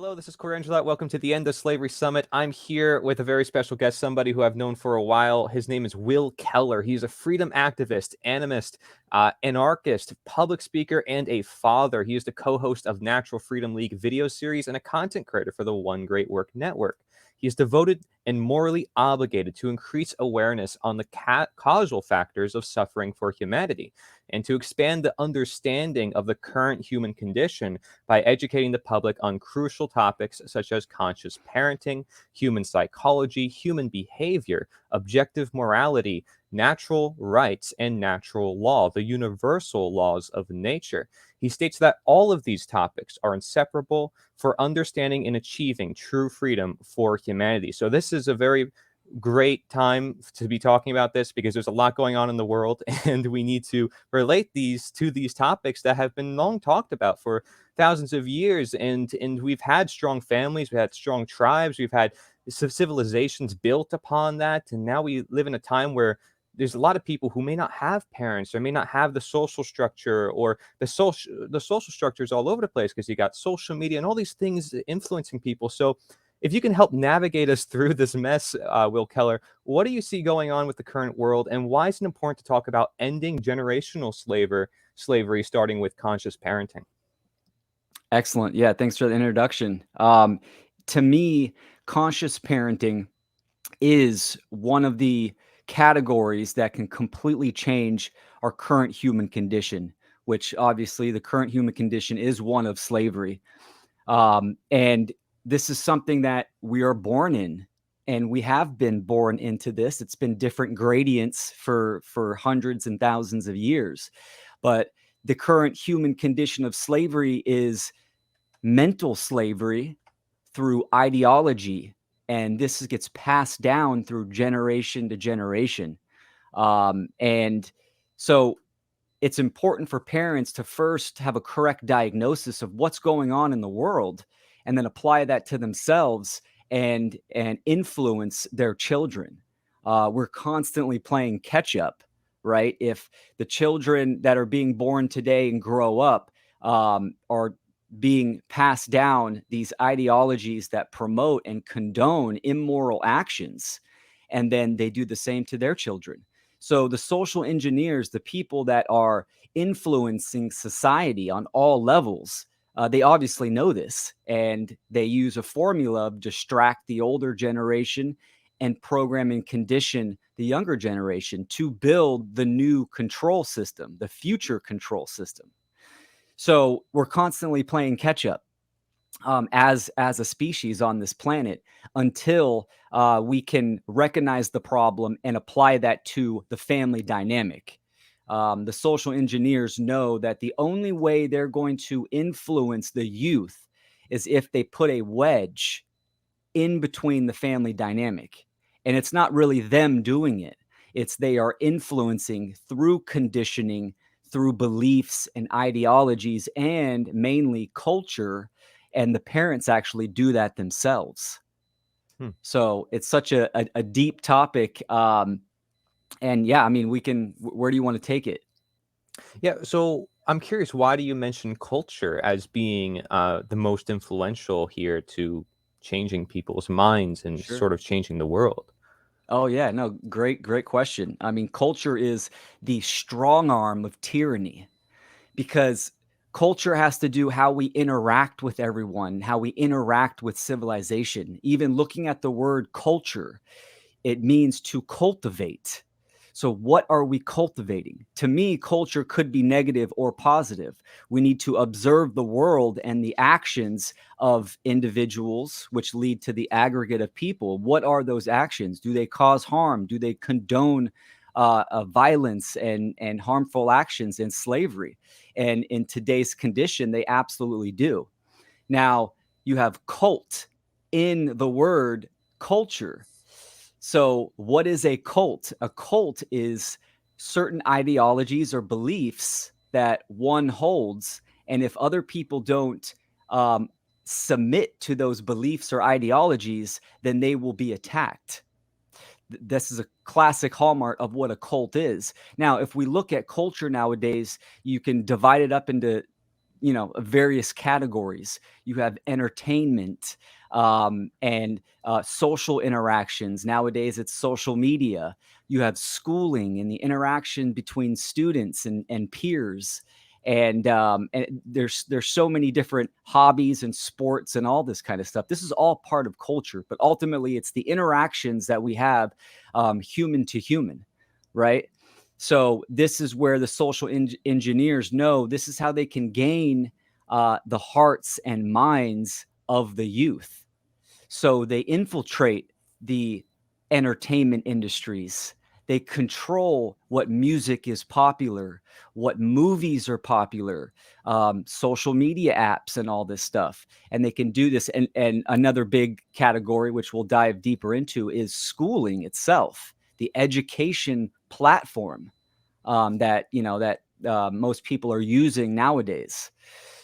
Hello, this is Corey Angelat. Welcome to the End of Slavery Summit. I'm here with a very special guest, somebody who I've known for a while. His name is Will Keller. He's a freedom activist, animist, anarchist, public speaker, and a father. He is the co-host of Natural Freedom League video series and a content creator for the One Great Work Network. He is devoted and morally obligated to increase awareness on the causal factors of suffering for humanity and to expand the understanding of the current human condition by educating the public on crucial topics such as conscious parenting, human psychology, human behavior, objective morality, natural rights, and natural law, the universal laws of nature. He states that all of these topics are inseparable for understanding and achieving true freedom for humanity. So this is a very great time to be talking about this because there's a lot going on in the world and we need to relate these to these topics that have been long talked about for thousands of years. And we've had strong families, we've had strong tribes, we've had civilizations built upon that, and now we live in a time where there's a lot of people who may not have parents or may not have the social structure, or the social structure is all over the place because you got social media and all these things influencing people. So if you can help navigate us through this mess, Will Keller, what do you see going on with the current world, and why is it important to talk about ending generational slavery, starting with conscious parenting? Excellent. Yeah, thanks for the introduction. To me, conscious parenting is one of the categories that can completely change our current human condition, which obviously the current human condition is one of slavery. And this is something that we are born in, and we have been born into this. It's been different gradients for hundreds and thousands of years. But the current human condition of slavery is mental slavery through ideology, and this gets passed down through generation to generation. And so it's important for parents to first have a correct diagnosis of what's going on in the world and then apply that to themselves and influence their children. We're constantly playing catch up, right? If the children that are being born today and grow up are being passed down these ideologies that promote and condone immoral actions, and then they do the same to their children. So the social engineers, the people that are influencing society on all levels, they obviously know this, and they use a formula of distract the older generation and program and condition the younger generation to build the new control system, the future control system. So we're constantly playing catch up as a species on this planet until we can recognize the problem and apply that to the family dynamic. The social engineers know that the only way they're going to influence the youth is if they put a wedge in between the family dynamic. And it's not really them doing it. It's they are influencing through conditioning, through beliefs and ideologies, and mainly culture. And the parents actually do that themselves. Hmm. So it's such a deep topic. And yeah, I mean, where do you want to take it? Yeah, so I'm curious, why do you mention culture as being the most influential here to changing people's minds and Sure. sort of changing the world? Oh yeah, no, great question. I mean, culture is the strong arm of tyranny, because culture has to do how we interact with everyone, how we interact with civilization. Even looking at the word culture, it means to cultivate. So, what are we cultivating? To me, culture could be negative or positive. We need to observe the world and the actions of individuals, which lead to the aggregate of people. What are those actions? Do they cause harm? Do they condone violence and harmful actions and slavery? And in today's condition, they absolutely do. Now, you have cult in the word culture. So, what is a cult? A cult is certain ideologies or beliefs that one holds. And if other people don't um, submit to those beliefs or ideologies, then they will be attacked. This is a classic hallmark of what a cult is. Now, if we look at culture nowadays, you can divide it up into various categories. You have entertainment, and social interactions. Nowadays, it's social media. You have schooling and the interaction between students and peers. And there's so many different hobbies and sports and all this kind of stuff. This is all part of culture, but ultimately, it's the interactions that we have, human to human, right? So this is where the social engineers know this is how they can gain the hearts and minds of the youth. So they infiltrate the entertainment industries. They control what music is popular, what movies are popular, social media apps, and all this stuff. And they can do this. And another big category, which we'll dive deeper into, is schooling itself, the education platform, that most people are using nowadays.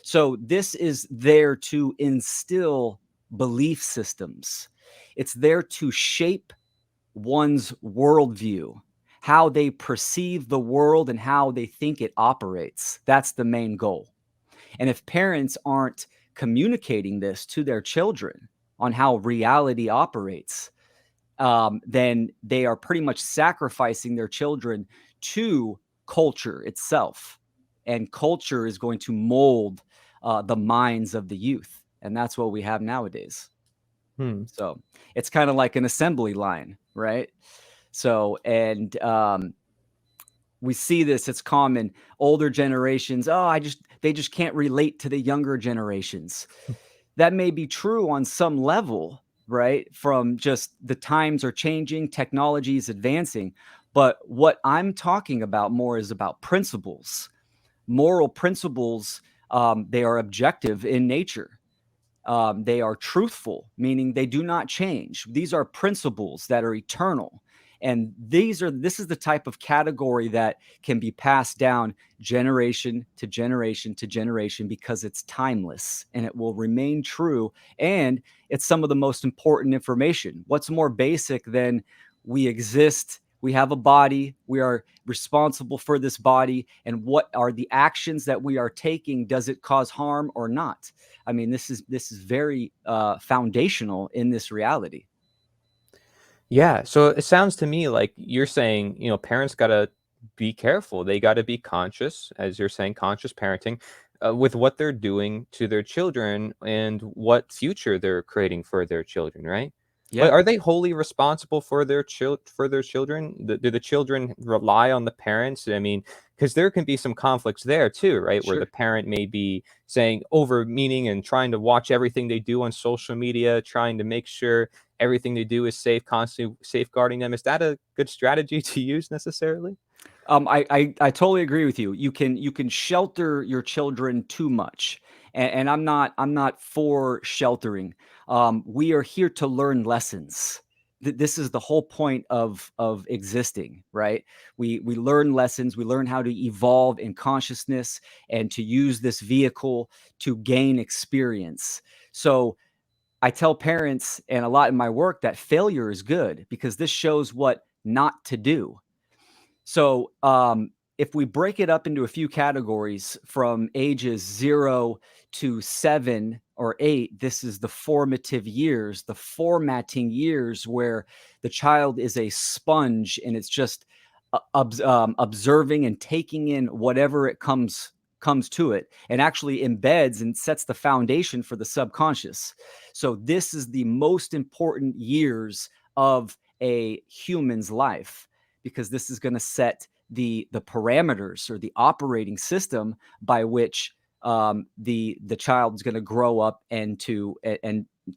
So this is there to instill belief systems. It's there to shape one's worldview, how they perceive the world and how they think it operates. That's the main goal. And if parents aren't communicating this to their children on how reality operates, then they are pretty much sacrificing their children to culture itself. And culture is going to mold the minds of the youth. And that's what we have nowadays. Hmm. So it's kind of like an assembly line, right? So, and we see this, it's common. Older generations, they just can't relate to the younger generations. That may be true on some level, right? From just the times are changing, technology is advancing. But what I'm talking about more is about principles, moral principles. They are objective in nature. They are truthful, meaning they do not change. These are principles that are eternal. And this is the type of category that can be passed down generation to generation to generation because it's timeless and it will remain true. And it's some of the most important information. What's more basic than we exist? We have a body. We are responsible for this body. And what are the actions that we are taking? Does it cause harm or not? I mean, this is very foundational in this reality. Yeah, so it sounds to me like you're saying, parents gotta be careful. They gotta be conscious, as you're saying, conscious parenting, with what they're doing to their children and what future they're creating for their children, right? But Yeah, are they wholly responsible for their children? Do the children rely on the parents? I mean, because there can be some conflicts there too, right? Where the sure. parent may be saying over meaning and trying to watch everything they do on social media, trying to make sure everything they do is safe, constantly safeguarding them. Is that a good strategy to use necessarily? I totally agree with you. You can shelter your children too much, and I'm not for sheltering. We are here to learn lessons. This is the whole point of existing, right? We learn lessons. We learn how to evolve in consciousness and to use this vehicle to gain experience. So I tell parents and a lot in my work that failure is good because this shows what not to do. So, if we break it up into a few categories from ages 0 to 7 or 8, this is the formative years, the formatting years where the child is a sponge and it's just observing and taking in whatever it comes to it and actually embeds and sets the foundation for the subconscious. So this is the most important years of a human's life because this is going to set the parameters or the operating system by which the child is going to grow up and to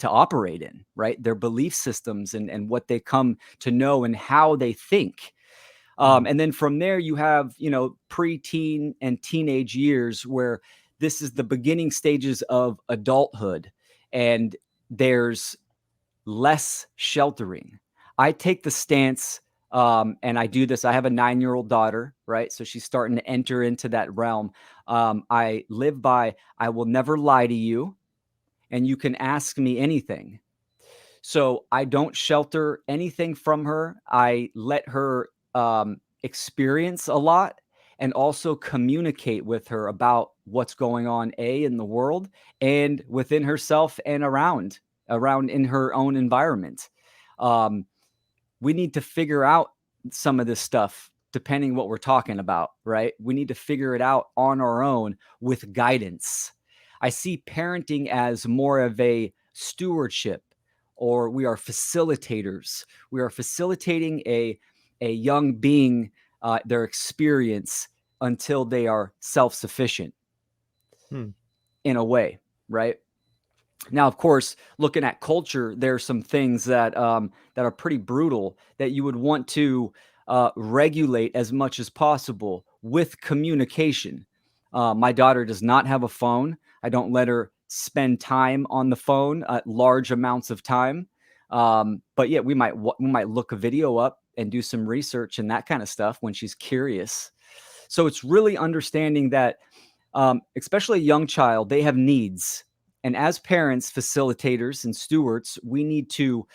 operate in, right? Their belief systems and what they come to know and how they think. Mhm. And then from there, you have, preteen and teenage years where this is the beginning stages of adulthood. And there's less sheltering. I take the stance, and I do this. I have a 9-year-old daughter, right? So she's starting to enter into that realm. I live by, I will never lie to you, and you can ask me anything. So I don't shelter anything from her. I let her experience a lot. and also communicate with her about what's going on in the world and within herself and around in her own environment. Um, we need to figure out some of this stuff depending what we're talking about, right? We need to figure it out on our own with guidance. I see parenting as more of a stewardship, or we are facilitators. We are facilitating a young being, their experience until they are self-sufficient Hmm. in a way, right? Now, of course, looking at culture, there's some things that are pretty brutal that you would want to regulate as much as possible with communication. My daughter does not have a phone. I don't let her spend time on the phone, large amounts of time. But yeah, we might look a video up and do some research and that kind of stuff when she's curious. So it's really understanding that, especially a young child, they have needs. And as parents, facilitators, and stewards, we need to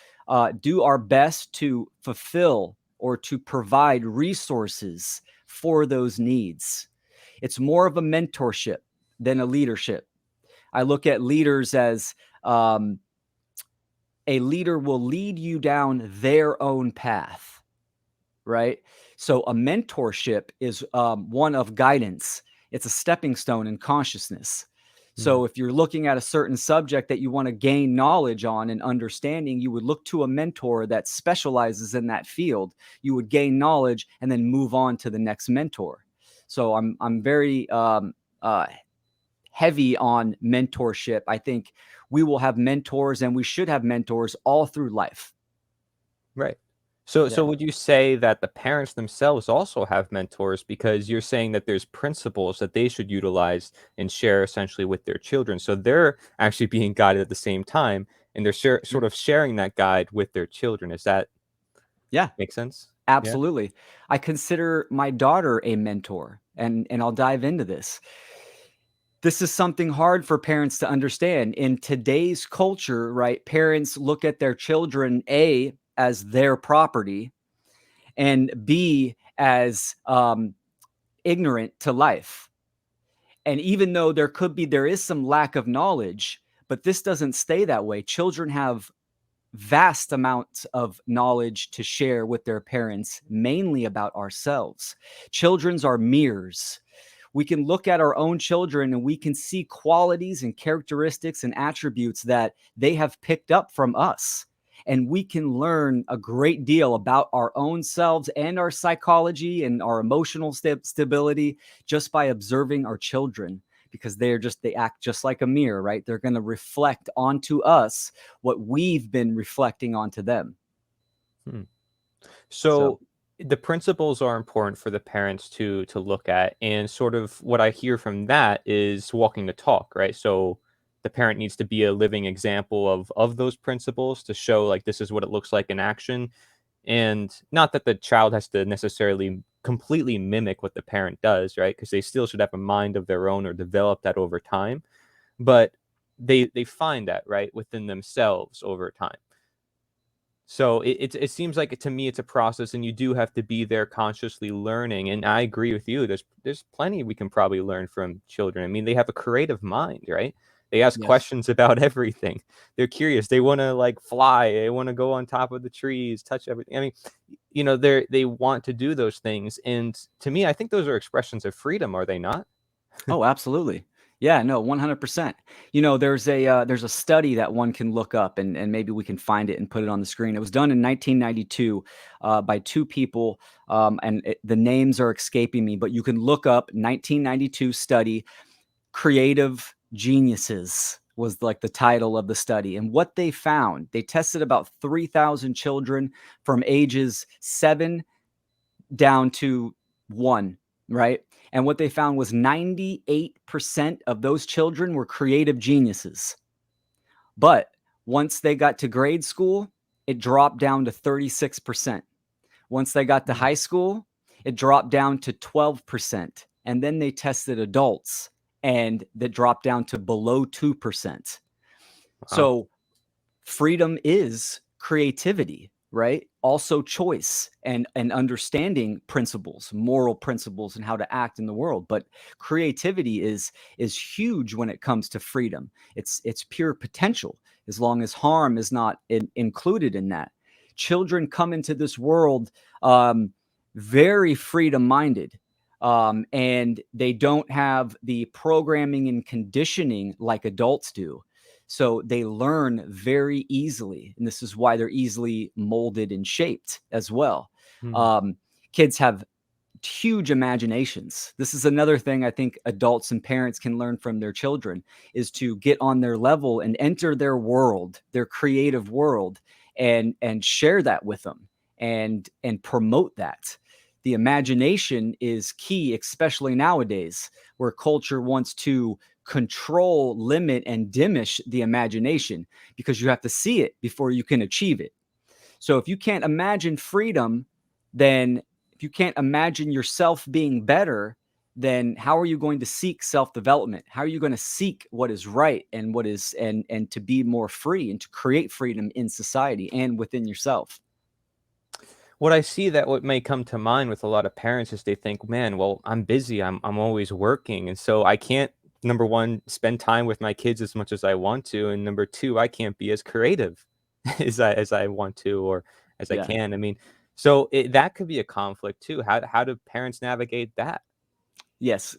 do our best to fulfill or to provide resources for those needs. It's more of a mentorship than a leadership. I look at leaders as, a leader will lead you down their own path, right? So a mentorship is one of guidance. It's a stepping stone in consciousness. Hmm. So if you're looking at a certain subject that you want to gain knowledge on and understanding, you would look to a mentor that specializes in that field. You would gain knowledge and then move on to the next mentor. So I'm very heavy on mentorship. I think we will have mentors and we should have mentors all through life. Right. So Yeah. would you say that the parents themselves also have mentors because you're saying that there's principles that they should utilize and share essentially with their children. So they're actually being guided at the same time and they're Mm. sort of sharing that guide with their children. Is that Yeah. make sense? Yeah. Absolutely. I consider my daughter a mentor, and I'll dive into this. This is something hard for parents to understand. In today's culture, right, parents look at their children, A, as their property, and B, as ignorant to life. And even though there is some lack of knowledge, but this doesn't stay that way. Children have vast amounts of knowledge to share with their parents, mainly about ourselves. Children's are mirrors. We can look at our own children and we can see qualities and characteristics and attributes that they have picked up from us. And we can learn a great deal about our own selves and our psychology and our emotional stability just by observing our children, because they act just like a mirror, right? They're going to reflect onto us what we've been reflecting onto them. Hmm. So, So the principles are important for the parents to look at, and sort of what I hear from that is walking the talk, right? So the parent needs to be a living example of those principles to show like this is what it looks like in action, and not that the child has to necessarily completely mimic what the parent does, right? Because they still should have a mind of their own or develop that over time, but they find that right within themselves over time. So it seems like to me it's a process, and you do have to be there consciously learning. And I agree with you. There's plenty we can probably learn from children. I mean, they have a creative mind, right? They ask yes. questions about everything. They're curious. They want to like fly. They want to go on top of the trees, touch everything. I mean, they want to do those things. And to me, I think those are expressions of freedom, are they not? Oh, absolutely. Yeah, no, 100%. There's a study that one can look up, and maybe we can find it and put it on the screen. It was done in 1992 by two people, and the names are escaping me, but you can look up 1992 study. Creative Geniuses was like the title of the study. And what they found, they tested about 3,000 children from ages 7 down to 1, right? And what they found was 98% of those children were creative geniuses. But once they got to grade school, it dropped down to 36%. Once they got to Mm. high school, it dropped down to 12%. And then they tested adults and that dropped down to below 2%. Wow. So freedom is creativity, right? also choice and understanding principles, moral principles, and how to act in the world. But creativity is huge when it comes to freedom. It's pure potential, as long as harm is not included in that. Children come into this world very freedom minded. And they don't have the programming and conditioning like adults do. So they learn very easily. And this is why they're easily molded and shaped as well. Hmm. Um, Kids have huge imaginations. This is another thing I think adults and parents can learn from their children, is to get on their level and enter their world, their creative world, and share that with them and promote that. The imagination is key, especially nowadays, where culture wants to control, limit, and diminish the imagination, because you have to see it before you can achieve it. So if you can't imagine freedom, then if you can't imagine yourself being better, then how are you going to seek self-development? How are you going to seek what is right and what is and to be more free and to create freedom in society and within yourself? What I see that what may come to mind with a lot of parents is they think, man, well, I'm busy. I'm always working. And so I can't, number one, spend time with my kids as much as I want to. And number two, I can't be as creative as I want to or as I Yeah. can. I mean, so that could be a conflict too. How do parents navigate that? Yes,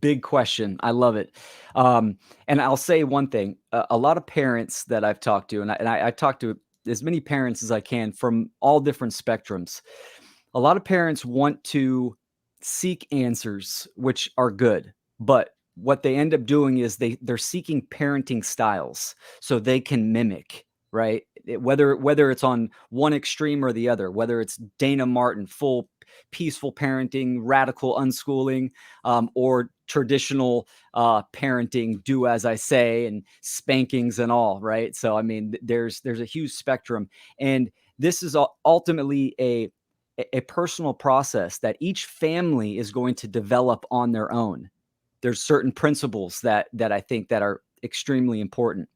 big question. I love it. And I'll say one thing: a lot of parents that I've talked to, and I talk to as many parents as I can from all different spectrums. A lot of parents want to seek answers, which are good, but what they end up doing is they're seeking parenting styles so they can mimic, right? Whether it's on one extreme or the other, whether it's Dana Martin, full peaceful parenting, radical unschooling, or traditional parenting, do as I say, and spankings and all, right? So I mean, there's a huge spectrum, and this is ultimately a personal process that each family is going to develop on their own. There's certain principles that I think that are extremely important.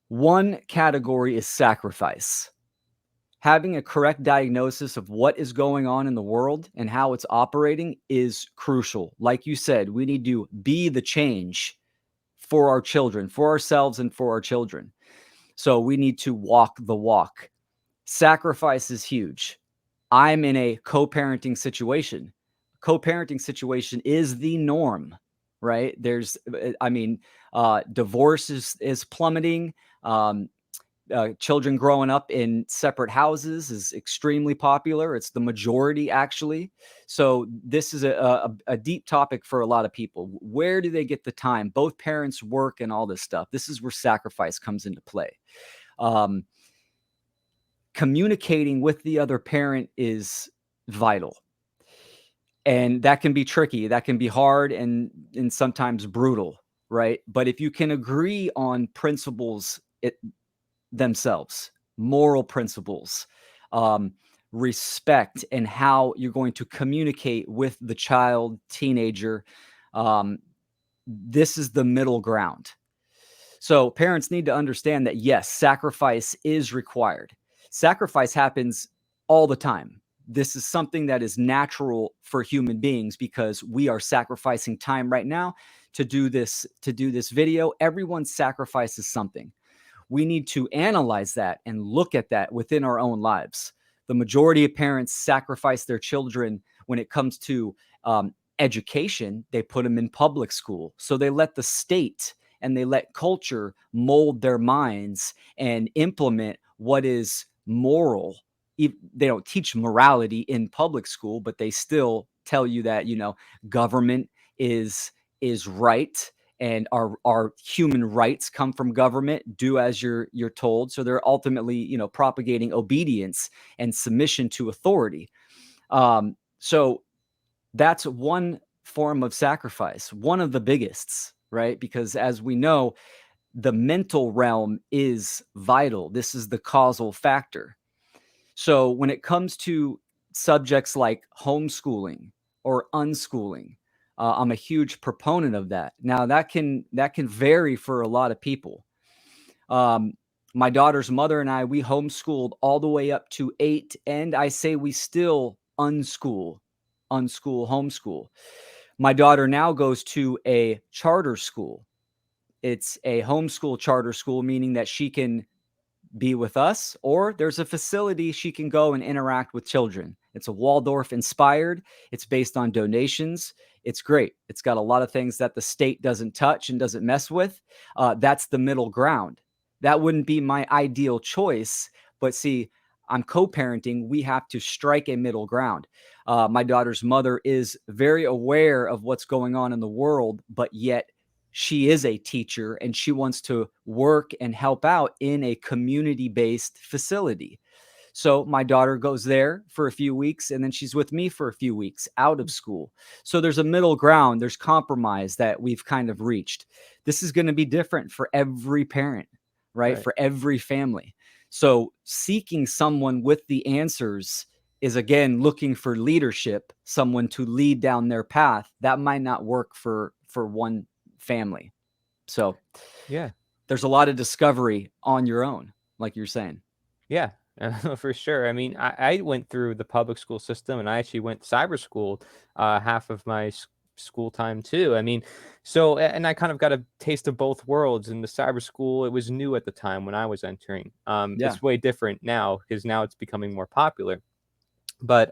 One category is sacrifice. Having a correct diagnosis of what is going on in the world and how it's operating is crucial. Like you said, we need to be the change for our children, for ourselves, and for our children. So we need to walk the walk. Sacrifice is huge. I'm in a co-parenting situation. Co-parenting situation is the norm, right? I mean, divorce is plummeting. Um, Children growing up in separate houses is extremely popular. It's the majority, actually. So this is a deep topic for a lot of people. Where do they get the time? Both parents work and all this stuff. This is where sacrifice comes into play. Um, Communicating with the other parent is vital, and that can be tricky. That can be hard and sometimes brutal, right? But if you can agree on principles themselves, moral principles, um, respect, and how you're going to communicate with the child, teenager, um, this is the middle ground. So parents need to understand that, yes, sacrifice is required. Sacrifice happens all the time. This is something that is natural for human beings because we are sacrificing time right now to do this video. Everyone sacrifices something. We need to analyze that and look at that within our own lives. The majority of parents sacrifice their children when it comes to education. They put them in public school. So they let the state and they let culture mold their minds and implement what is moral. They don't teach morality in public school, but they still tell you that, government is right, and our human rights come from government. Do as you're told. So they're ultimately, propagating obedience and submission to authority. So that's one form of sacrifice, one of the biggest, right? Because as we know, the mental realm is vital. This is the causal factor. So when it comes to subjects like homeschooling or unschooling, I'm a huge proponent of that. Now that can vary for a lot of people. Um, My daughter's mother and I, we homeschooled all the way up to 8, and I say we still homeschool. My daughter now goes to a charter school. It's a homeschool charter school, meaning that she can be with us, or there's a facility she can go and interact with children. It's a Waldorf inspired, it's based on donations. It's great. It's got a lot of things that the state doesn't touch and doesn't mess with. That's the middle ground. That wouldn't be my ideal choice, but see, I'm co-parenting. We have to strike a middle ground. My daughter's mother is very aware of what's going on in the world, but yet she is a teacher and she wants to work and help out in a community-based facility. So my daughter goes there for a few weeks and then she's with me for a few weeks out of school. So there's a middle ground, there's compromise that we've kind of reached. This is going to be different for every parent, right? Right. For every family. So seeking someone with the answers is again looking for leadership, someone to lead down their path. That might not work for one family. So Yeah. there's a lot of discovery on your own, like you're saying. Yeah, for sure. I mean, I went through the public school system and I actually went cyber school half of my school time too. I mean, so, and I kind of got a taste of both worlds. In the cyber school, it was new at the time when I was entering. Yeah. It's way different now because now it's becoming more popular. But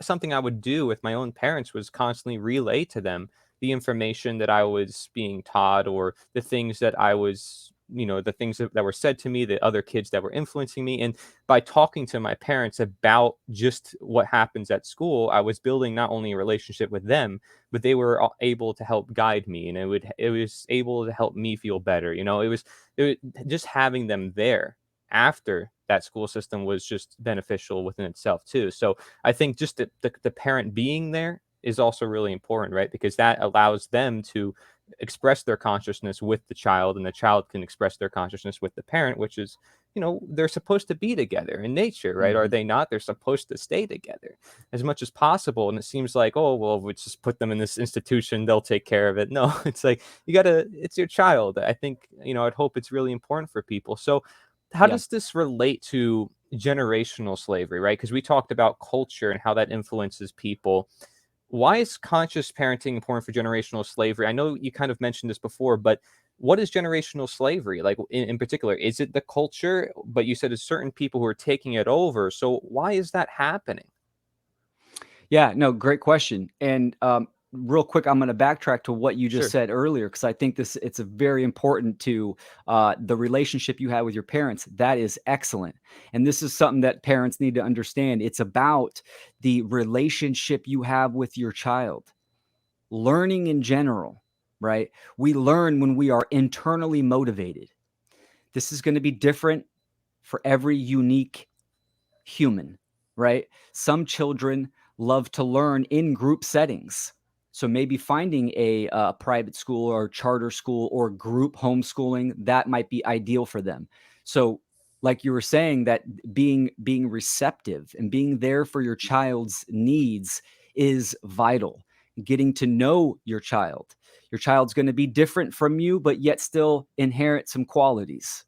something I would do with my own parents was constantly relay to them the information that I was being taught, or the things that I was, the things that were said to me, the other kids that were influencing me. And by talking to my parents about just what happens at school, I was building not only a relationship with them, but they were able to help guide me, and it was able to help me feel better. Just having them there after that school system was just beneficial within itself too. So I think just the parent being there is also really important, right? Because that allows them to express their consciousness with the child, and the child can express their consciousness with the parent, which is, they're supposed to be together in nature, right? Are Mhm. they not? They're supposed to stay together as much as possible. And it seems like, oh, well, if we just put them in this institution, they'll take care of it. No, it's like, it's your child. I think, I'd hope it's really important for people. So how Yeah. does this relate to generational slavery, right? Because we talked about culture and how that influences people. Why is conscious parenting important for generational slavery? I know you kind of mentioned this before, but what is generational slavery? Like in particular, is it the culture? But you said it's certain people who are taking it over. So why is that happening? Yeah, no, great question. And real quick, I'm going to backtrack to what you just Sure. said earlier because I think it's a very important to the relationship you have with your parents. That is excellent, and this is something that parents need to understand. It's about the relationship you have with your child. Learning in general, right? We learn when we are internally motivated. This is going to be different for every unique human, right? Some children love to learn in group settings. So maybe finding a private school or charter school or group homeschooling that might be ideal for them. So, like you were saying, that being receptive and being there for your child's needs is vital. Getting to know your child. Your child's going to be different from you, but yet still inherit some qualities.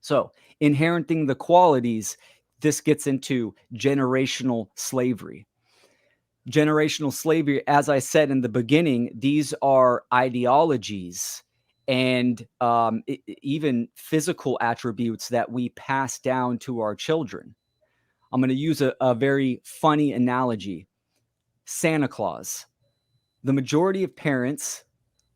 So, inheriting the qualities, this gets into generational slavery. Generational slavery, as I said in the beginning, these are ideologies and even physical attributes that we pass down to our children. I'm going to use a very funny analogy. Santa Claus. The majority of parents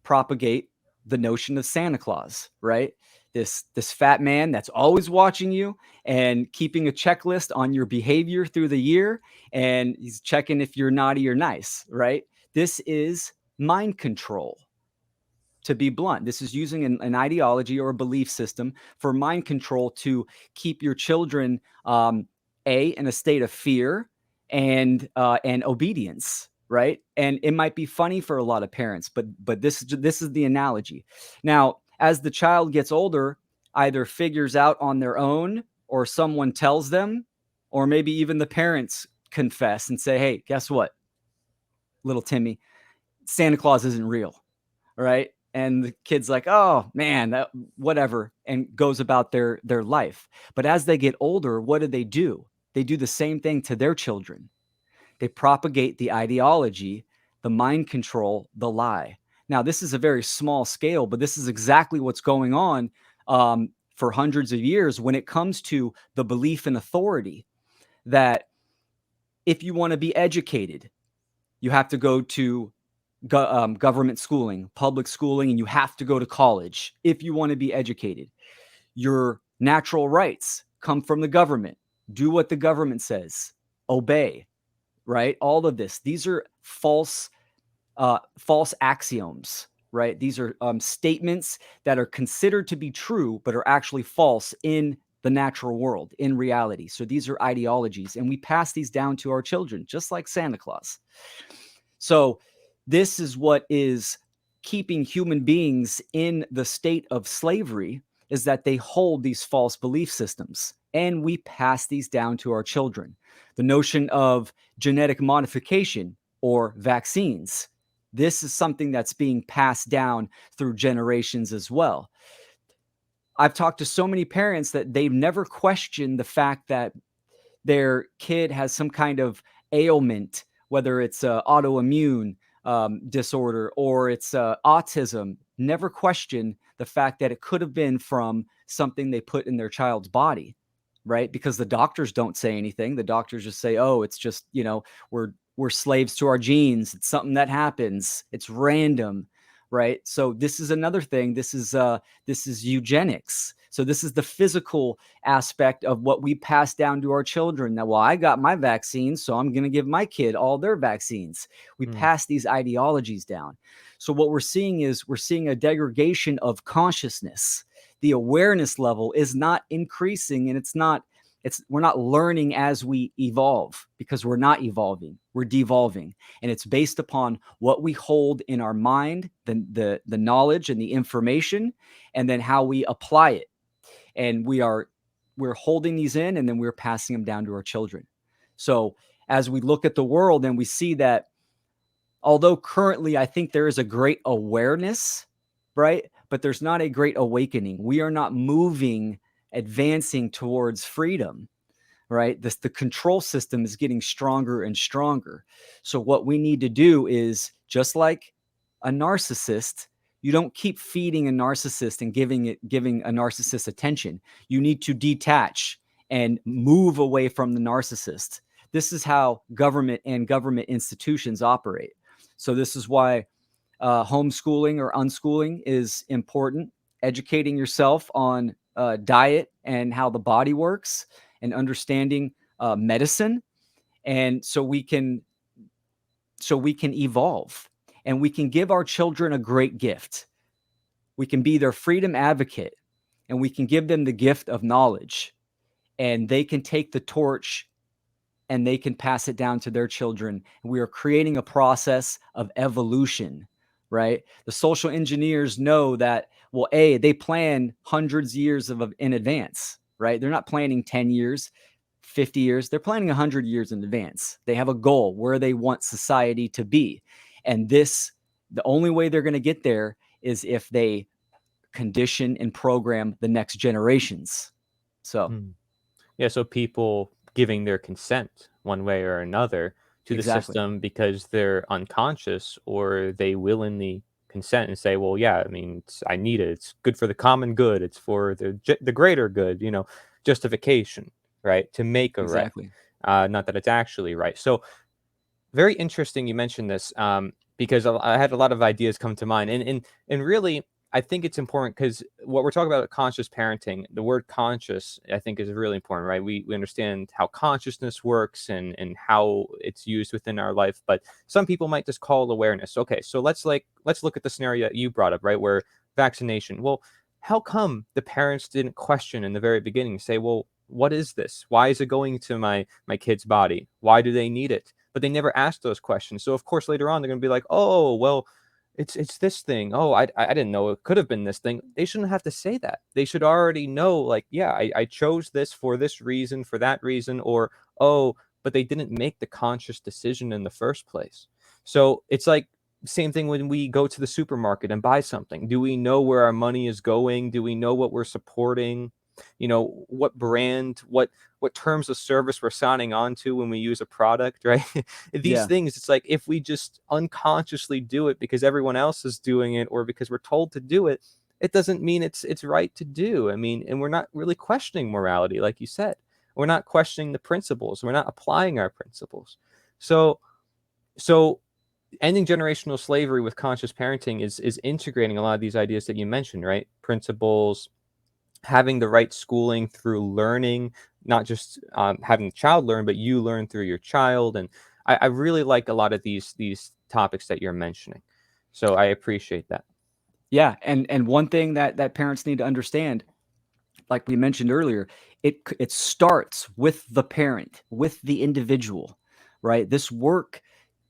propagate the notion of Santa Claus, right? This fat man that's always watching you and keeping a checklist on your behavior through the year, and he's checking if you're naughty or nice, right? This is mind control, to be blunt. This is using an ideology or a belief system for mind control to keep your children in a state of fear and obedience, right? And it might be funny for a lot of parents, but this is the analogy. Now, as the child gets older, either figures out on their own or someone tells them, or maybe even the parents confess and say, "Hey, guess what, little Timmy? Santa Claus isn't real." Right? and the kid's like, oh man, whatever, and goes about their life. But as they get older, what do? They do the same thing to their children. They propagate the ideology, the mind control, the lie. Now, this is a very small scale, but this is exactly what's going on for hundreds of years when it comes to the belief in authority, that if you want to be educated, you have to go to government schooling, public schooling, and you have to go to college if you want to be educated. Your natural rights come from the government. Do what the government says. Obey, right? All of this. These are false axioms, right? These are statements that are considered to be true, but are actually false in the natural world, in reality. So these are ideologies, and we pass these down to our children, just like Santa Claus. So this is what is keeping human beings in the state of slavery, is that they hold these false belief systems, and we pass these down to our children. The notion of genetic modification or vaccines, this is something that's being passed down through generations as well. I've talked to so many parents that they've never questioned the fact that their kid has some kind of ailment, whether it's autoimmune disorder or it's autism. Never question the fact that it could have been from something they put in their child's body, right? Because the doctors don't say anything. The doctors just say, "Oh, it's just, we're slaves to our genes. It's something that happens. It's random." Right. So this is another thing. This is eugenics. So this is the physical aspect of what we pass down to our children. Now, well, I got my vaccine, so I'm going to give my kid all their vaccines. We pass these ideologies down. So what we're seeing is we're seeing a degradation of consciousness. The awareness level is not increasing, and we're not learning as we evolve, because we're not evolving, we're devolving. And it's based upon what we hold in our mind, the knowledge and the information, and then how we apply it. And we're holding these in, and then we're passing them down to our children. So as we look at the world and we see that, although currently I think there is a great awareness, right? But there's not a great awakening. We are not advancing towards freedom, right? The control system is getting stronger and stronger. So what we need to do is, just like a narcissist, you don't keep feeding a narcissist and giving a narcissist attention. You need to detach and move away from the narcissist. This is how government and government institutions operate. So this is why homeschooling or unschooling is important. Educating yourself on diet and how the body works, and understanding medicine, and so we can evolve, and we can give our children a great gift. We can be their freedom advocate, and we can give them the gift of knowledge, and they can take the torch and they can pass it down to their children. And we are creating a process of evolution, right? The social engineers know that, well, they plan hundreds of years in advance, right? They're not planning 10 years, 50 years. They're planning 100 years in advance. They have a goal where they want society to be. And the only way they're going to get there is if they condition and program the next generations. So, Yeah, so people giving their consent one way or another to the exactly. system because they're unconscious, or they willingly consent and say, well, yeah, I mean, I need it. It's good for the common good. It's for the greater good, justification, right? To make a right. Exactly. Not that it's actually right. So very interesting you mentioned this, because I had a lot of ideas come to mind. And really, I think it's important because what we're talking about, conscious parenting, the word conscious, I think, is really important, right? We understand how consciousness works and how it's used within our life, but some people might just call it awareness. Okay, so let's look at the scenario that you brought up, right? Where vaccination. Well, how come the parents didn't question in the very beginning, say, well, what is this? Why is it going to my kid's body? Why do they need it? But they never asked those questions. So of course later on they're going to be like, oh, well, it's this thing. Oh, I didn't know it could have been this thing. They shouldn't have to say that. They should already know, like, yeah, I chose this for this reason, for that reason, or, oh, but they didn't make the conscious decision in the first place. So it's like Same thing when we go to the supermarket and buy something. Do we know where our money is going? Do we know what we're supporting? What brand, what terms of service we're signing on to when we use a product, right? These Yeah. things, it's like if we just unconsciously do it because everyone else is doing it or because we're told to do it, it doesn't mean it's right to do. I mean, and we're not really questioning morality, like you said. We're not questioning the principles. We're not applying our principles. So so ending generational slavery with conscious parenting is integrating a lot of these ideas that you mentioned, right? Principles, having the right schooling through learning, not just having the child learn, but you learn through your child. And I really like a lot of these topics that you're mentioning. So I appreciate that. Yeah, and one thing that parents need to understand, like we mentioned earlier, it starts with the parent, with the individual, right? This work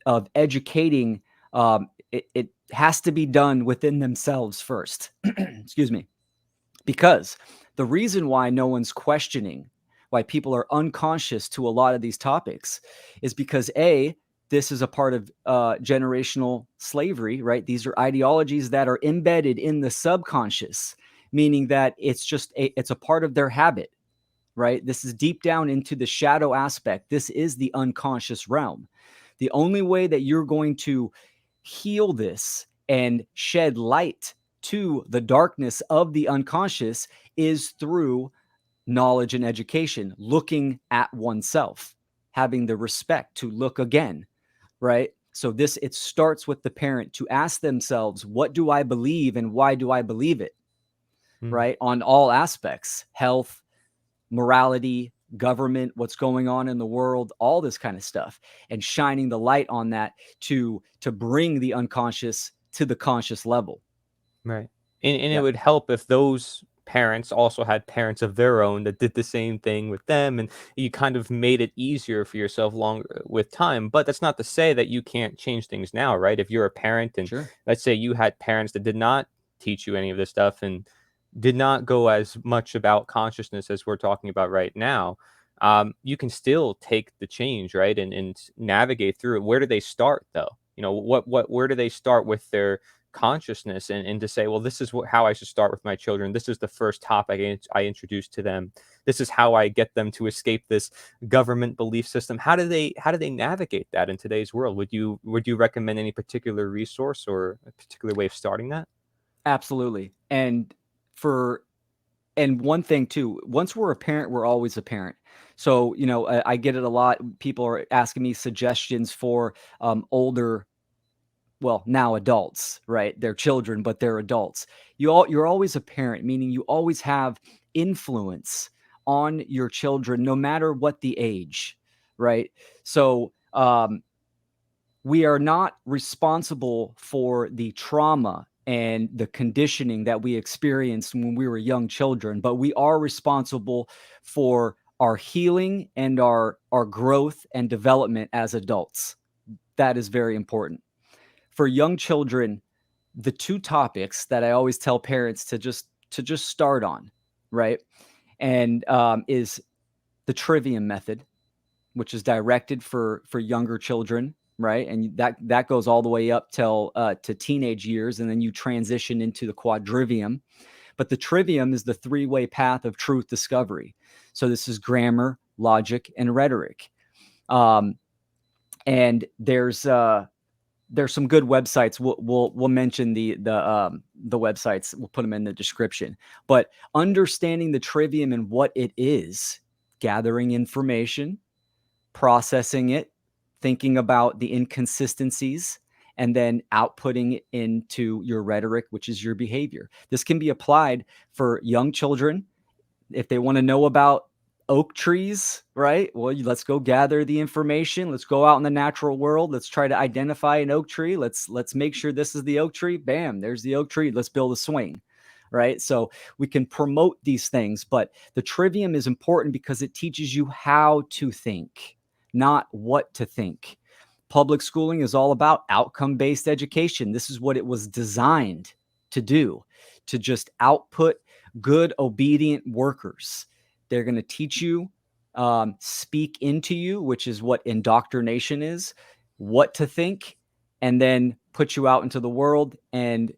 of educating, it has to be done within themselves first. Excuse me. Because the reason why no one's questioning, why people are unconscious to a lot of these topics, is because this is a part of generational slavery, right? These are ideologies that are embedded in the subconscious, meaning that it's a part of their habit, right? This is deep down into the shadow aspect. This is the unconscious realm. The only way that you're going to heal this and shed light to the darkness of the unconscious is through knowledge and education, looking at oneself, having the respect to look again, right? So it starts with the parent to ask themselves, what do I believe and why do I believe it? Mm, Right? On all aspects, health, morality, government, what's going on in the world, all this kind of stuff, and shining the light on that to bring the unconscious to the conscious level. right. And it Yeah, would help if those parents also had parents of their own that did the same thing with them, and you kind of made it easier for yourself longer with time. But that's not to say that you can't change things now, right? If you're a parent and sure. let's say you had parents that did not teach you any of this stuff and did not go as much about consciousness as we're talking about right now, you can still take the change, right? And navigate through it. Where do they start though? Where do they start with their consciousness and to say, well, this is how I should start with my children. This is the first topic I introduce to them. This is how I get them to escape this government belief system. How do they navigate that in today's world? Would you recommend any particular resource or a particular way of starting that? Absolutely. For and one thing too, once we're a parent, we're always a parent. So, I get it a lot. People are asking me suggestions for older, well, now adults, right? They're children, but they're adults. You're always a parent, meaning you always have influence on your children, no matter what the age, right? So we are not responsible for the trauma and the conditioning that we experienced when we were young children, but we are responsible for our healing and our growth and development as adults. That is very important. For young children, the two topics that I always tell parents to just start on, right? And is the trivium method, which is directed for younger children, right? And that goes all the way up till to teenage years, and then you transition into the quadrivium. But the trivium is the three-way path of truth discovery. So this is grammar, logic, and rhetoric. Um, and there's some good websites. We'll mention the websites. We'll put them in the description. But understanding the trivium and what it is, gathering information, processing it, thinking about the inconsistencies, and then outputting it into your rhetoric, which is your behavior. This can be applied for young children if they want to know about oak trees, right? Well, let's go gather the information. Let's go out in the natural world. Let's try to identify an oak tree. Let's make sure this is the oak tree. Bam, there's the oak tree. Let's build a swing. Right. So we can promote these things, but the trivium is important because it teaches you how to think, not what to think. Public schooling is all about outcome based education. This is what it was designed to do, to just output good, obedient workers. They're going to teach you, speak into you, which is what indoctrination is, what to think, and then put you out into the world and,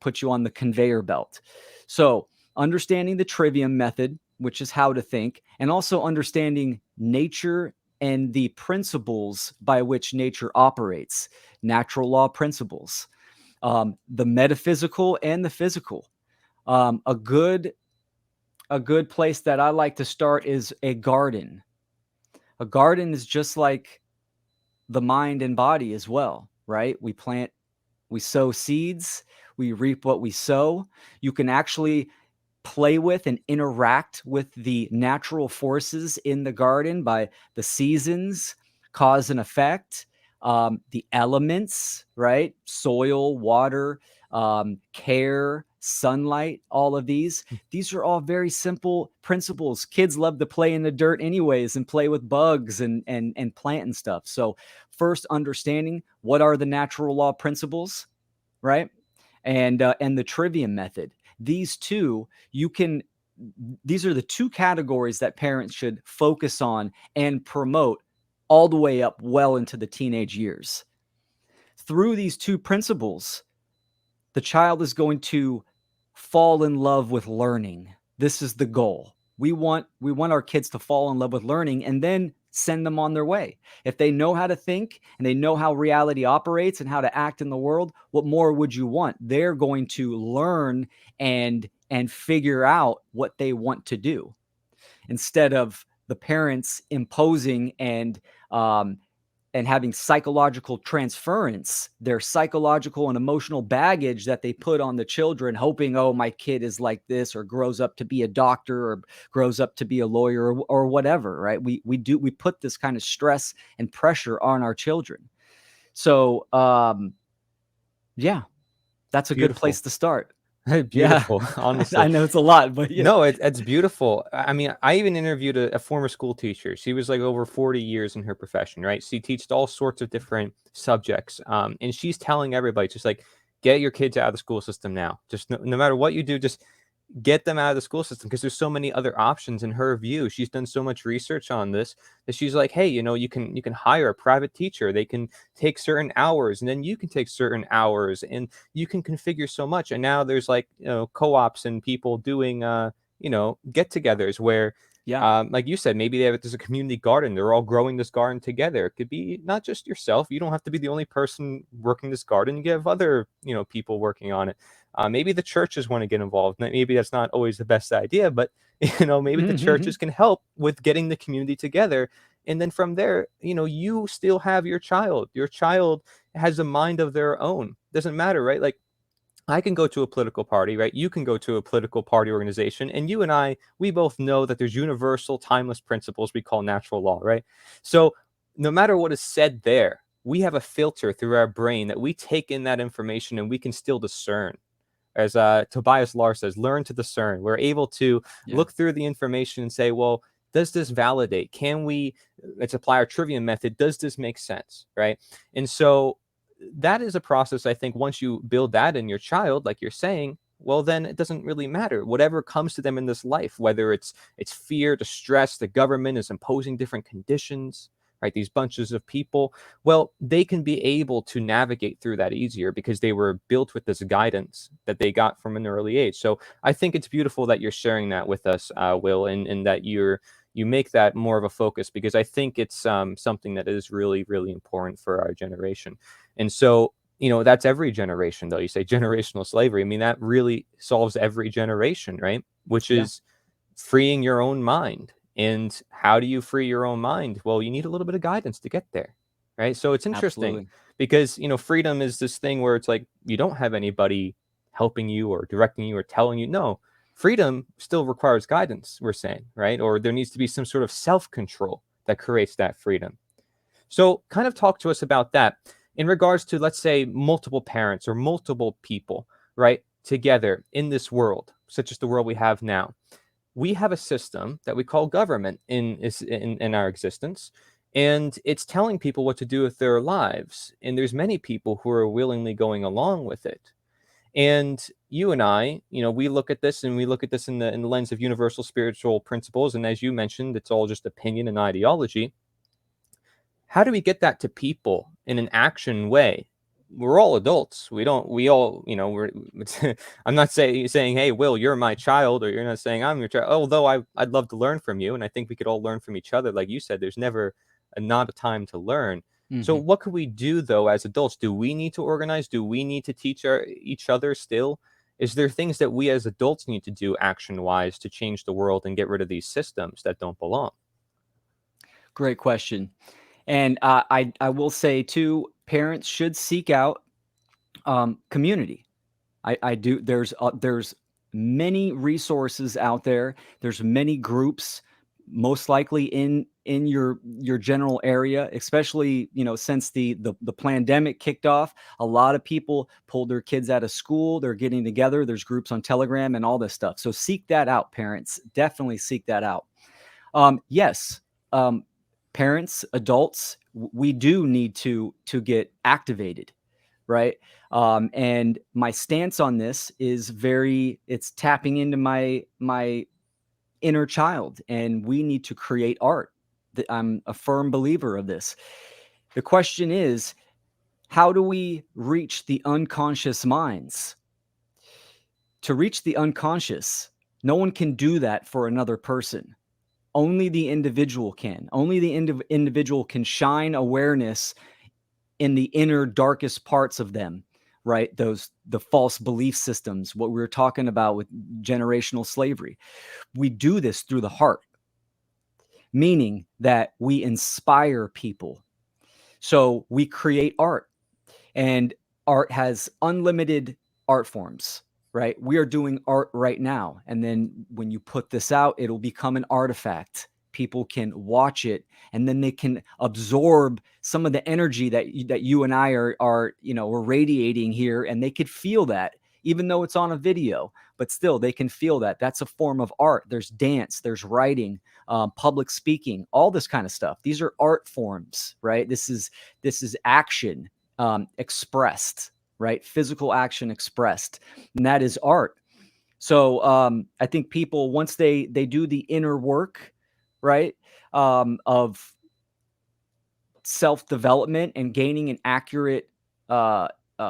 put you on the conveyor belt. So, understanding the trivium method, which is how to think, and also understanding nature and the principles by which nature operates, natural law principles, the metaphysical and the physical. Um, a good a good place that I like to start is a garden. A garden is just like the mind and body as well, right? We sow seeds, we reap what we sow. You can actually play with and interact with the natural forces in the garden by the seasons, cause and effect, the elements, right? Soil, water, care, sunlight, all of these. These are all very simple principles. Kids love to play in the dirt anyways and play with bugs and plant and stuff. So first understanding what are the natural law principles, right? And the trivium method. These two, these are the two categories that parents should focus on and promote all the way up well into the teenage years. Through these two principles, the child is going to fall in love with learning. This is the goal. We want our kids to fall in love with learning and then send them on their way. If they know how to think and they know how reality operates and how to act in the world, what more would you want? They're going to learn and figure out what they want to do instead of the parents imposing and having psychological transference, their psychological and emotional baggage that they put on the children, hoping, oh, my kid is like this, or grows up to be a doctor, or grows up to be a lawyer, or whatever, right? We put this kind of stress and pressure on our children. So, yeah, that's a good Beautiful. place to start. Yeah, Beautiful, honestly. I know it's a lot, but yeah. No, it's beautiful. I mean, I even interviewed a former school teacher. She was like over 40 years in her profession, right? She teaches all sorts of different subjects. And she's telling everybody, just like, get your kids out of the school system now. Just no matter what you do, just get them out of the school system, because there's so many other options in her view. She's done so much research on this that she's like, hey, you can hire a private teacher. They can take certain hours, and then you can take certain hours, and you can configure so much. And now there's like, co-ops and people doing get-togethers where, Yeah. like you said, maybe there's a community garden. They're all growing this garden together. It could be not just yourself. You don't have to be the only person working this garden. You have other, people working on it. Maybe the churches want to get involved. Maybe that's not always the best idea, but maybe the Mm-hmm. churches can help with getting the community together. And then from there, you still have your child. Your child has a mind of their own. Doesn't matter, right? Like, I can go to a political party, right? You can go to a political party organization, and you and I, we both know that there's universal, timeless principles we call natural law, right? So no matter what is said there, we have a filter through our brain that we take in that information and we can still discern. As Tobias Lahr says, learn to discern. We're able to Yeah, look through the information and say, well, does this validate? Can we, let's apply our trivium method. Does this make sense? Right. And so that is a process. I think once you build that in your child, like you're saying, well, then it doesn't really matter. Whatever comes to them in this life, whether it's fear, distress, the government is imposing different conditions, right? These bunches of people, well, they can be able to navigate through that easier because they were built with this guidance that they got from an early age. So I think it's beautiful that you're sharing that with us, Will, and that you make that more of a focus, because I think it's something that is really, really important for our generation. And so, that's every generation, though. You say generational slavery. I mean, that really solves every generation, right? Which yeah, is freeing your own mind. And how do you free your own mind? Well, you need a little bit of guidance to get there, right? So it's interesting absolutely. because, freedom is this thing where it's like you don't have anybody helping you or directing you or telling you. No, freedom still requires guidance, we're saying, right? Or there needs to be some sort of self control that creates that freedom. So, kind of talk to us about that in regards to, let's say, multiple parents or multiple people, right, together in this world, such as the world we have now. We have a system that we call government in our existence, and it's telling people what to do with their lives. And there's many people who are willingly going along with it. And you and I, we look at this and we look at this in the lens of universal spiritual principles. And as you mentioned, it's all just opinion and ideology. How do we get that to people in an action way? we're all adults. We all, we're, I'm not saying, hey, Will, you're my child, or you're not saying I'm your child, although I'd love to learn from you. And I think we could all learn from each other. Like you said, there's never not a time to learn. So Mhm. what could we do though as adults? Do we need to organize? Do we need to teach each other still? Is there things that we as adults need to do action wise to change the world and get rid of these systems that don't belong? Great question. And I will say too, parents should seek out community. I do. There's many resources out there. There's many groups, most likely in your general area, especially since the pandemic kicked off. A lot of people pulled their kids out of school. They're getting together. There's groups on Telegram and all this stuff. So seek that out, parents. Definitely seek that out. Yes, um, parents, adults, we do need to get activated, right? And my stance on this is it's tapping into my inner child, and we need to create art. I'm a firm believer of this. The question is, how do we reach the unconscious minds? To reach the unconscious, no one can do that for another person. Only the individual can. Only the individual can shine awareness in the inner darkest parts of them, right? The false belief systems, what we were talking about with generational slavery. We do this through the heart, meaning that we inspire people. So we create art, and art has unlimited art forms, right? We are doing art right now. And then when you put this out, it'll become an artifact. People can watch it, and then they can absorb some of the energy that you and I we're radiating here, and they could feel that even though it's on a video, but still they can feel that. That's a form of art. There's dance, there's writing, public speaking, all this kind of stuff. These are art forms, right? This is action expressed, right? Physical action expressed, and that is art. So I think people, once they do the inner work, right, of self development and gaining an accurate uh,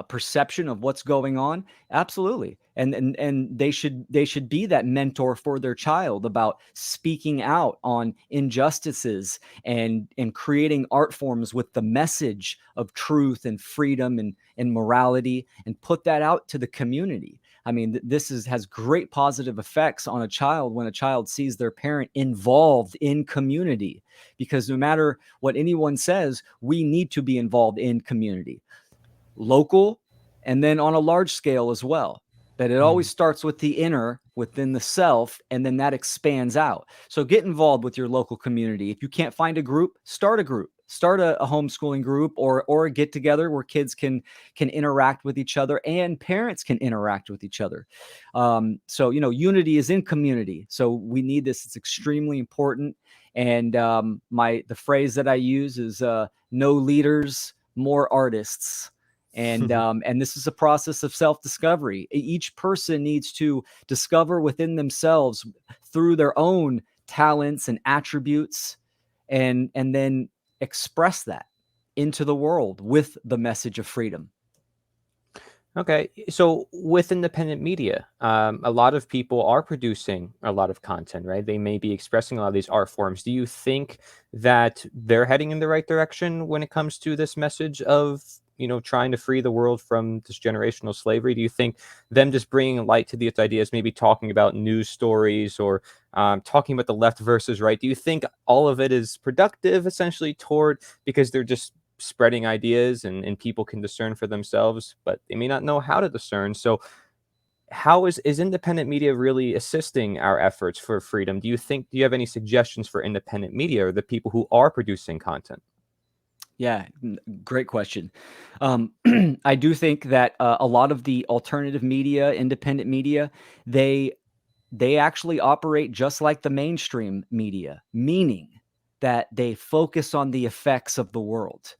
perception of what's going on, absolutely. And they should be that mentor for their child about speaking out on injustices and creating art forms with the message of truth and freedom and morality, and put that out to the community. I mean, has great positive effects on a child when a child sees their parent involved in community, because no matter what anyone says, we need to be involved in community, local, and then on a large scale as well. That it always starts with the inner, within the self, and then that expands out. So get involved with your local community. If you can't find a group, start a group. Start a homeschooling group, or a get together where kids can interact with each other and parents can interact with each other. So unity is in community. So we need this. It's extremely important. And the phrase that I use is no leaders, more artists. And this is a process of self-discovery. Each person needs to discover within themselves through their own talents and attributes, and then express that into the world with the message of freedom. Okay, so with independent media, a lot of people are producing a lot of content, right? They may be expressing a lot of these art forms. Do you think that they're heading in the right direction when it comes to this message of, trying to free the world from this generational slavery? Do you think them just bringing light to these ideas, maybe talking about news stories or talking about the left versus right, do you think all of it is productive essentially toward, because they're just spreading ideas and people can discern for themselves, but they may not know how to discern. So how is independent media really assisting our efforts for freedom? Do you have any suggestions for independent media or the people who are producing content? Yeah, great question. I do think that a lot of the alternative media, independent media, they they actually operate just like the mainstream media, meaning that they focus on the effects of the world.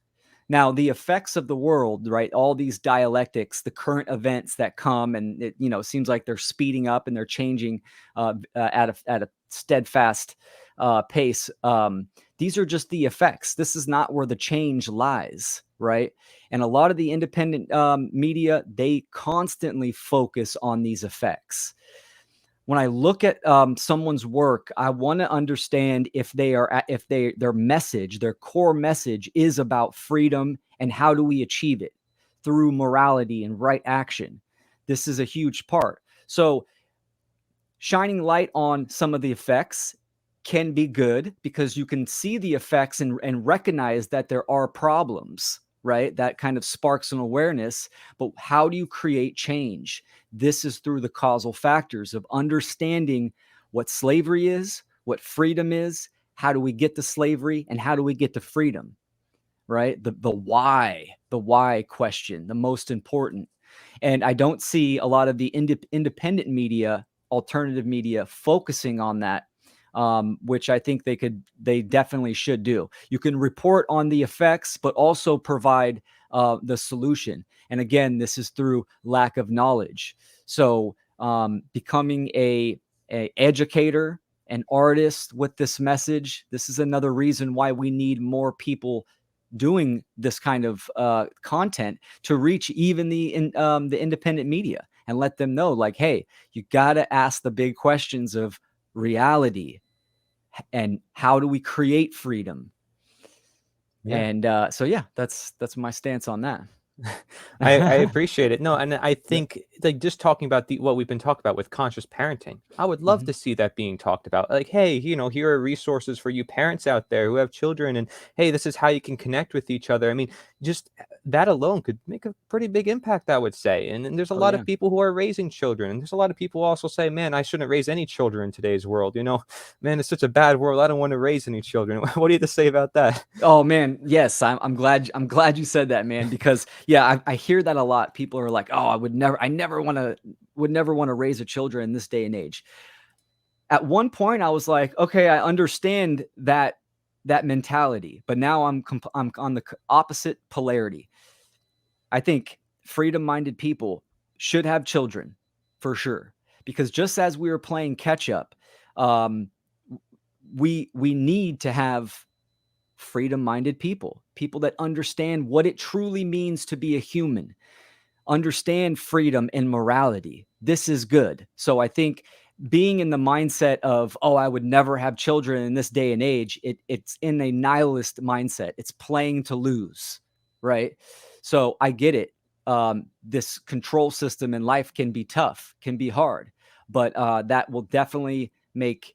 Now, the effects of the world, right? All these dialectics, the current events that come, and it seems like they're speeding up and they're changing at a steadfast pace. These are just the effects. This is not where the change lies, right? And a lot of the independent media, they constantly focus on these effects. When I look at someone's work, I want to understand if their message, their core message, is about freedom and how do we achieve it through morality and right action. This is a huge part. So shining light on some of the effects can be good because you can see the effects and recognize that there are problems, right? That kind of sparks an awareness. But how do you create change? This is through the causal factors of understanding what slavery is, what freedom is, how do we get to slavery, and how do we get to freedom, right? The why question, the most important. And I don't see a lot of the independent media, alternative media, focusing on that, which I think they definitely should do. You can report on the effects, but also provide the solution. And again, this is through lack of knowledge. So becoming a educator, an artist with this message, this is another reason why we need more people doing this kind of content to reach even the independent media and let them know, like, hey, you got to ask the big questions of reality and how do we create freedom. Yeah. And so yeah, that's my stance on that. I appreciate it. No, and I Yep. think like just talking about the what we've been talking about with conscious parenting, I would love Mhm. to see that being talked about. Like, hey, here are resources for you parents out there who have children, and hey, this is how you can connect with each other. I mean, just that alone could make a pretty big impact, I would say. And there's a Oh lot yeah. of people who are raising children, and there's a lot of people who also say, man, I shouldn't raise any children in today's world. Man, it's such a bad world. I don't want to raise any children. What do you have to say about that? Oh man, yes, I'm glad you said that, man, because yeah, I hear that a lot. People are like, "Oh, I never want to raise a children in this day and age." At one point I was like, "Okay, I understand that mentality." But now I'm on the opposite polarity. I think freedom-minded people should have children for sure, because just as we were playing catch up, um, we need to have freedom-minded people, people that understand what it truly means to be a human, understand freedom and morality. This is good. So I think being in the mindset of, oh, I would never have children in this day and age, it's in a nihilist mindset. It's playing to lose, right? So I get it. This control system in life can be tough, can be hard, but that will definitely make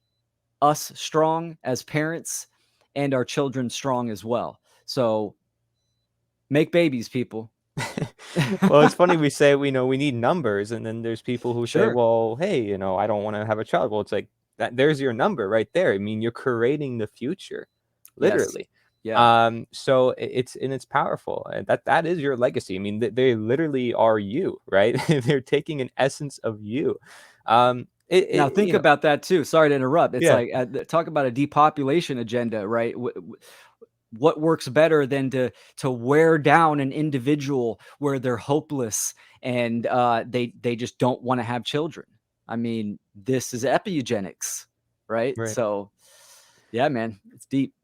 us strong as parents and our children strong as well. So make babies, people. Well, it's funny we say we need numbers, and then there's people who say, Sure. well, hey, I don't want to have a child. Well, it's like there's your number right there. I mean, you're creating the future, Yes. literally. Yeah. So it's powerful. And that is your legacy. I mean, they literally are you, right? They're taking an essence of you. Now think about that too. Sorry to interrupt. It's Yeah, like talk about a depopulation agenda, right? What works better than to wear down an individual where they're hopeless and they just don't want to have children? I mean, this is epigenetics, right? right. So yeah, man, it's deep.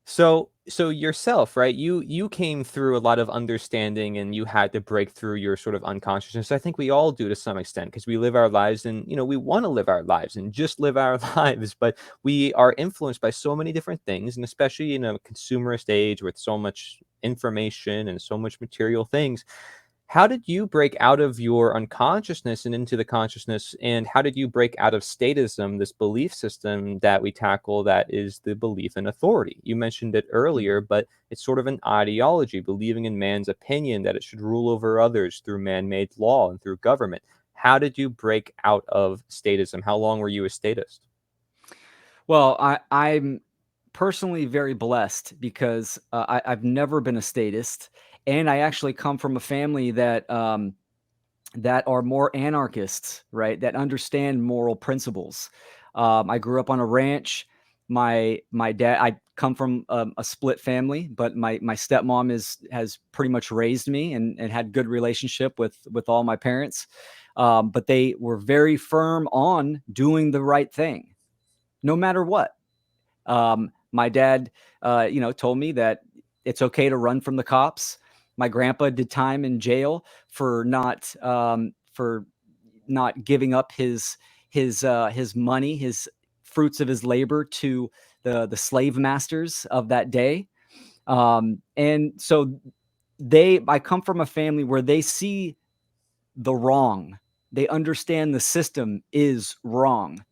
So yourself, right? You came through a lot of understanding and you had to break through your sort of unconsciousness. I think we all do to some extent because we live our lives and we want to live our lives and just live our lives, but we are influenced by so many different things, and especially in a consumerist age with so much information and so much material things. How did you break out of your unconsciousness and into the consciousness? And how did you break out of statism, this belief system that we tackle that is the belief in authority? You mentioned it earlier, Mhm. but it's sort of an ideology, believing in man's opinion that it should rule over others through man made law and through government. How did you break out of statism? How long were you a statist? Well, I'm personally very blessed because I've never been a statist, and I actually come from a family that are more anarchists, right? That understand moral principles. I grew up on a ranch. My dad. I come from a split family, but my stepmom has pretty much raised me and had good relationship with all my parents. But they were very firm on doing the right thing, no matter what. My dad, told me that it's okay to run from the cops. My grandpa did time in jail for not giving up his money, his fruits of his labor to the slave masters of that day. And so I come from a family where they see the wrong. They understand the system is wrong.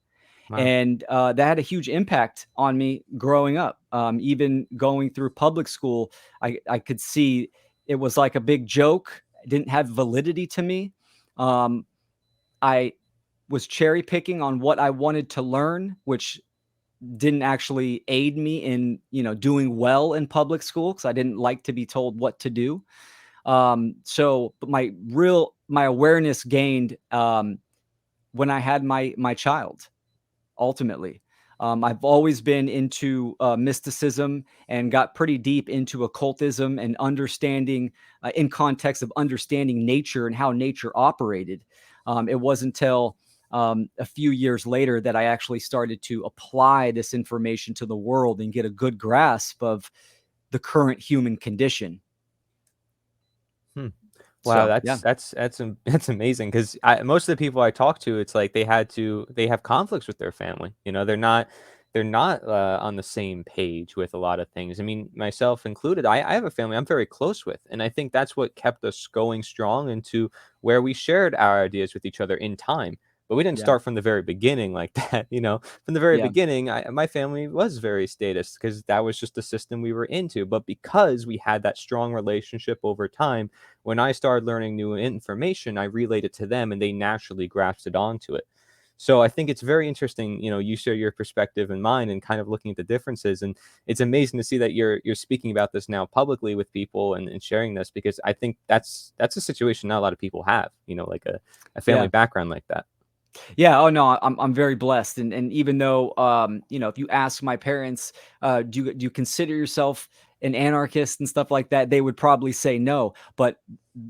Wow. And that had a huge impact on me growing up. Even going through public school, I could see it was like a big joke. It didn't have validity to me. Um, I was cherry picking on what I wanted to learn, which didn't actually aid me in, doing well in public school because I didn't like to be told what to do. But my awareness gained when I had my child. Ultimately, I've always been into mysticism and got pretty deep into occultism and understanding, in context of understanding nature and how nature operated. It wasn't until a few years later that I actually started to apply this information to the world and get a good grasp of the current human condition. Hmm. Wow, So, yeah. that's amazing because most of the people I talk to, it's like they have conflicts with their family. You know, they're not on the same page with a lot of things. I mean, myself included. I have a family I'm very close with, and I think that's what kept us going strong into where we shared our ideas with each other in time. But we didn't Yeah. start from the very beginning like that. You know, from the very Yeah. beginning, my family was very statist because that was just the system we were into. But because we had that strong relationship over time, when I started learning new information, I relayed it to them and they naturally grasped it onto it. So I think it's very interesting, you know, you share your perspective and mine and kind of looking at the differences. And it's amazing to see that you're speaking about this now publicly with people and sharing this because I think that's a situation not a lot of people have, you know, like a family Yeah. background like that. Yeah. Oh no, I'm very blessed, and even though if you ask my parents, do you consider yourself an anarchist and stuff like that, they would probably say no. But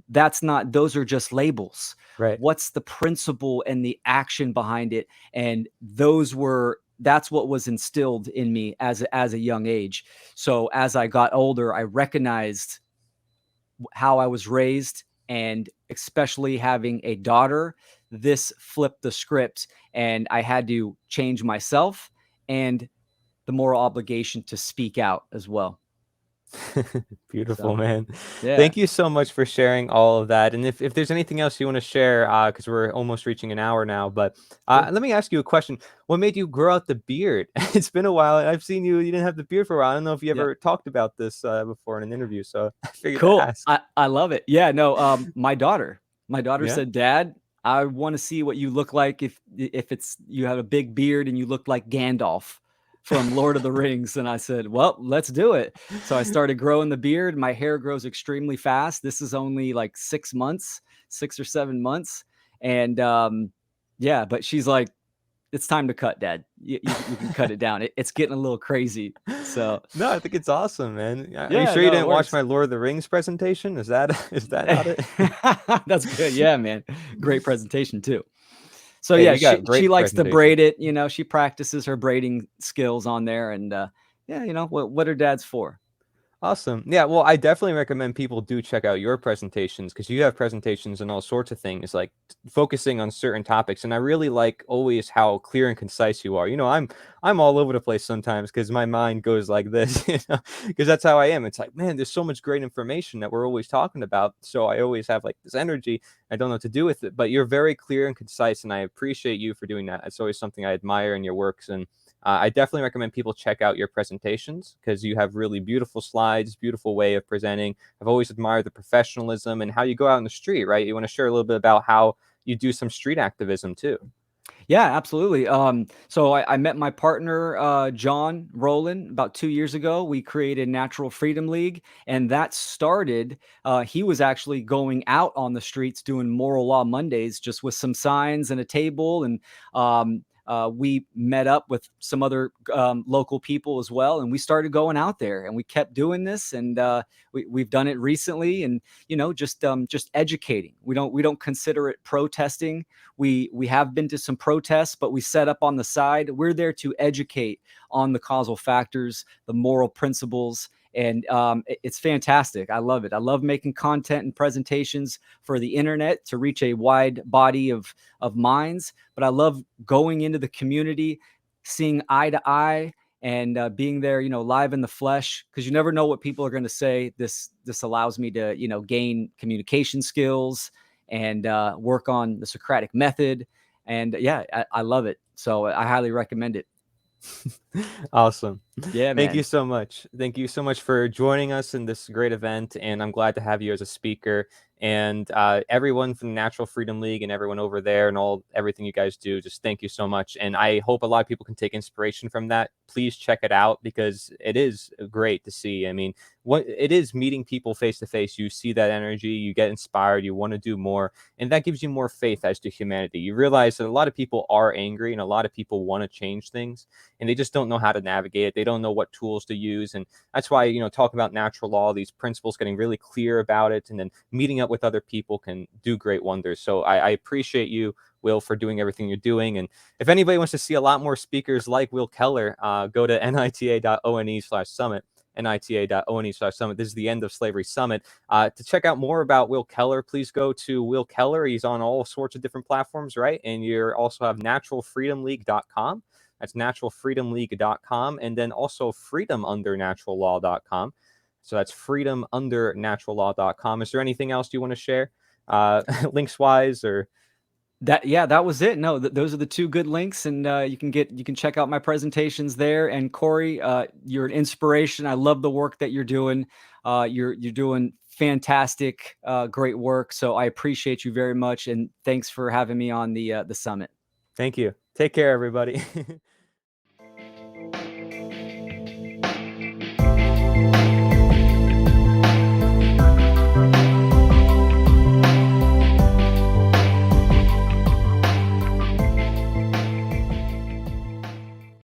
that's not; those are just labels. Right. What's the principle and the action behind it? And that's what was instilled in me as a young age. So as I got older, I recognized how I was raised, and especially having a daughter, this flipped the script, and I had to change myself and the moral obligation to speak out as well. Beautiful, So, man. yeah, Thank you so much for sharing all of that. And if there's anything else you want to share, because we're almost reaching an hour now, but sure. let me ask you a question. What made you grow out the beard? It's been a while. I've seen you didn't have the beard for a while. I don't know if you Yeah. ever talked about this before in an interview, so I figured to Cool. ask. I love it. Yeah, no, my daughter Yeah. said, "Dad, I wanna see what you look like if it's you have a big beard and you look like Gandalf from Lord of the Rings." And I said, "Well, let's do it." So I started growing the beard. My hair grows extremely fast. This is only like 6 months, 6 or 7 months. And, yeah, but she's like, "It's time to cut, Dad. You can cut it down. It's getting a little crazy." So, No, I think it's awesome, man. Are you yeah, sure you no, it didn't watch works. my Lord of the Rings presentation? Is that is that not it? That's good. Yeah, man. Great presentation too. So Hey, yeah, you she got she great likes to presentation. braid it, she practices her braiding skills on there, and yeah, what her dad's for. Awesome. Yeah, well, I definitely recommend people do check out your presentations because you have presentations on all sorts of things, like focusing on certain topics. And I really like always how clear and concise you are. You know, I'm all over the place sometimes because my mind goes like this, you know, because that's how I am. It's like, man, there's so much great information that we're always talking about. So I always have like this energy. I don't know what to do with it. But you're very clear and concise, and I appreciate you for doing that. It's always something I admire in your works. And I definitely recommend people check out your presentations because you have really beautiful slides, beautiful way of presenting. I've always admired the professionalism and how you go out in the street, right? You want to share a little bit about how you do some street activism too. Yeah, absolutely. So I met my partner, John Rowland, about 2 years ago. We created Natural Freedom League, and that started. He was actually going out on the streets doing Moral Law Mondays, just with some signs and a table. And we met up with some other local people as well, and we started going out there, and we kept doing this, and we've done it recently, and just educating. We don't consider it protesting. We have been to some protests, but we set up on the side. We're there to educate on the causal factors, the moral principles, and it's fantastic. I love it. I love making content and presentations for the internet to reach a wide body of minds, but I love going into the community, seeing eye to eye, and being there, live in the flesh, because you never know what people are going to say. This allows me to, gain communication skills and work on the Socratic method. And yeah, I love it. So I highly recommend it. Awesome. Yeah, Thank you man. so much. Thank you so much for joining us in this great event. And I'm glad to have you as a speaker. And everyone from the Natural Freedom League and everyone over there and everything you guys do, just thank you so much. And I hope a lot of people can take inspiration from that. Please check it out because it is great to see. I mean, what it is meeting people face to face. You see that energy, you get inspired, you want to do more, and that gives you more faith as to humanity. You realize that a lot of people are angry and a lot of people want to change things and they just don't know how to navigate it. They don't know what tools to use. And that's why, talk about natural law, these principles, getting really clear about it, and then meeting up with other people can do great wonders. So I appreciate you, Will, for doing everything you're doing. And if anybody wants to see a lot more speakers like Will Keller, go to nita.one/summit. nita.one/summit. This is the End of Slavery Summit. To check out more about Will Keller, please go to Will Keller. He's on all sorts of different platforms, right? And you also have naturalfreedomleague.com. That's naturalfreedomleague.com. And then also freedomundernaturallaw.com. So that's freedomundernaturallaw.com. Is there anything else you want to share, links wise, or? That was it. No, those are the two good links, and you can check out my presentations there. And Corey, you're an inspiration. I love the work that you're doing. You're doing fantastic, great work. So I appreciate you very much, and thanks for having me on the summit. Thank you. Take care, everybody.